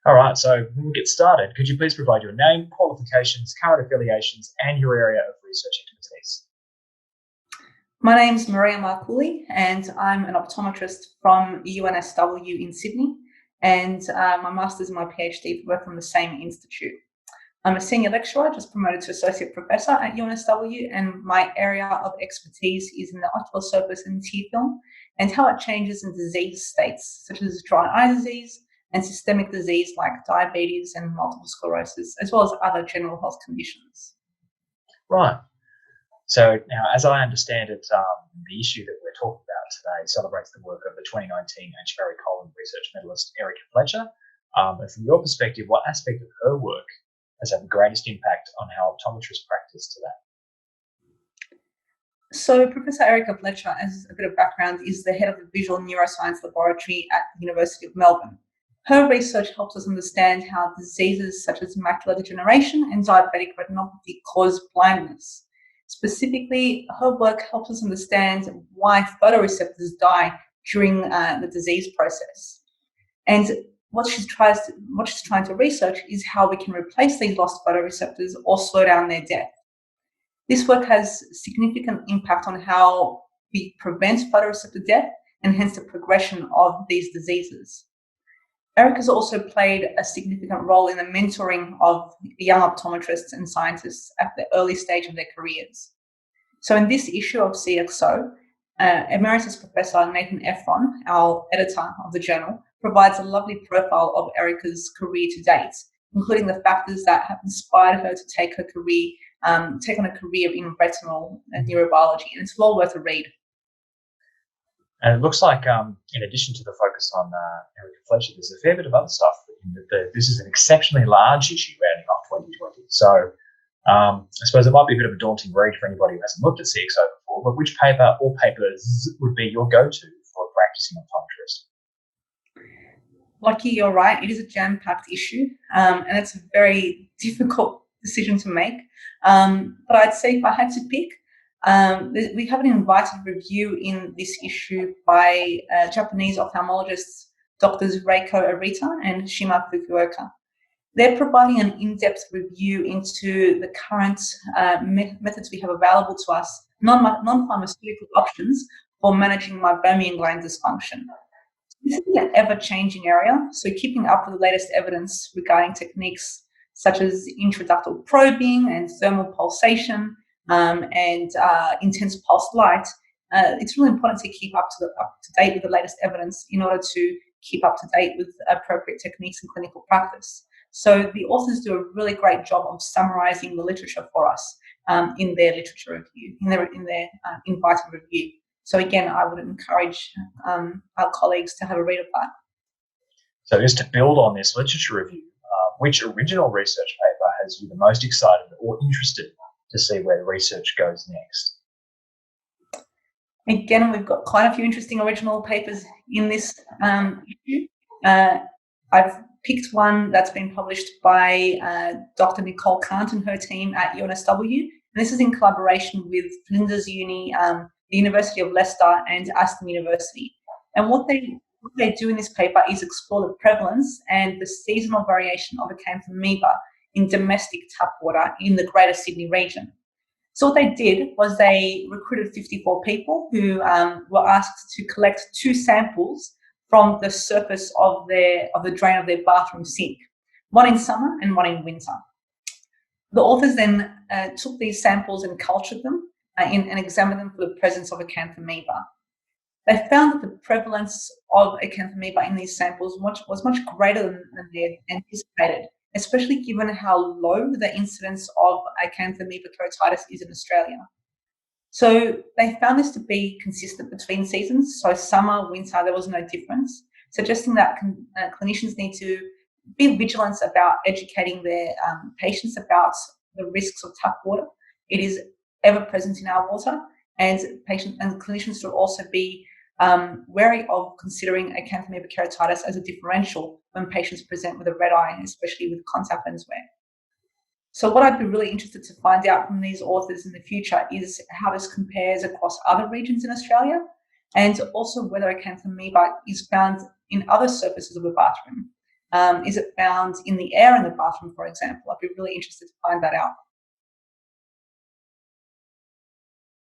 All right, so we'll get started. Could you please provide your name, qualifications, current affiliations, and your area of research expertise? My name is Maria Marcouli, and I'm an optometrist from UNSW in Sydney, and my master's and my PhD were from the same institute. I'm a senior lecturer, just promoted to associate professor at UNSW, and my area of expertise is in the ocular surface and tear film and how it changes in disease states such as dry eye disease and systemic disease like diabetes and multiple sclerosis, as well as other general health conditions. Right. So now, as I understand it, the issue that we're talking about today celebrates the work of the 2019 H. Barry Collins Research Medalist Erica Fletcher. And from your perspective, what aspect of her work has had the greatest impact on how optometrists practice today? So Professor Erica Fletcher, as a bit of background, is the head of the Visual Neuroscience Laboratory at the University of Melbourne. Her research helps us understand how diseases such as macular degeneration and diabetic retinopathy cause blindness. Specifically, her work helps us understand why photoreceptors die during the disease process. And what she's trying to research is how we can replace these lost photoreceptors or slow down their death. This work has significant impact on how we prevent photoreceptor death and hence the progression of these diseases. Erica's also played a significant role in the mentoring of young optometrists and scientists at the early stage of their careers. So in this issue of CXO, Emeritus Professor Nathan Ephron, our editor of the journal, provides a lovely profile of Erica's career to date, including the factors that have inspired her to take on a career in retinal neurobiology, and it's well worth a read. And it looks like, in addition to the focus on Erica Fletcher, there's a fair bit of other stuff. This is an exceptionally large issue rounding off 2020. So I suppose it might be a bit of a daunting read for anybody who hasn't looked at CXO before, but which paper or papers would be your go-to for a practicing optometrist? Lucky, you're right. It is a jam-packed issue, and it's a very difficult decision to make. But I'd say if I had to pick, we have an invited review in this issue by Japanese ophthalmologists, Doctors Reiko Arita and Shima Fukuoka. They're providing an in-depth review into the current methods we have available to us, non-pharmaceutical options for managing meibomian gland dysfunction. This is an ever-changing area, so keeping up with the latest evidence regarding techniques such as intraductal probing and thermal pulsation and intense pulsed light, it's really important to keep up to date with the latest evidence in order to keep up to date with appropriate techniques in clinical practice. So the authors do a really great job of summarising the literature for us in their literature review, in their invited review. So again, I would encourage our colleagues to have a read of that. So just to build on this literature review, which original research paper has you the most excited or interested to see where the research goes next? Again, we've got quite a few interesting original papers in this issue. I've picked one that's been published by Dr. Nicole Kant and her team at UNSW. And this is in collaboration with Flinders Uni, the University of Leicester and Aston University. And what they do in this paper is explore the prevalence and the seasonal variation of acanthamoeba in domestic tap water in the Greater Sydney region. So what they did was they recruited 54 people who were asked to collect 2 samples from the surface of the drain of their bathroom sink, one in summer and one in winter. The authors then took these samples and cultured them and examined them for the presence of acanthamoeba. They found that the prevalence of acanthamoeba in these samples was much greater than they anticipated, especially given how low the incidence of acanthamoeba keratitis is in Australia. So they found this to be consistent between seasons. So summer, winter, there was no difference, suggesting that clinicians need to be vigilant about educating their patients about the risks of tap water. It is ever present in our water, and patients and clinicians should also be wary of considering acanthamoeba keratitis as a differential when patients present with a red eye, especially with contact lens wear. So what I'd be really interested to find out from these authors in the future is how this compares across other regions in Australia, and also whether acanthamoeba is found in other surfaces of a bathroom. Is it found in the air in the bathroom, for example? I'd be really interested to find that out.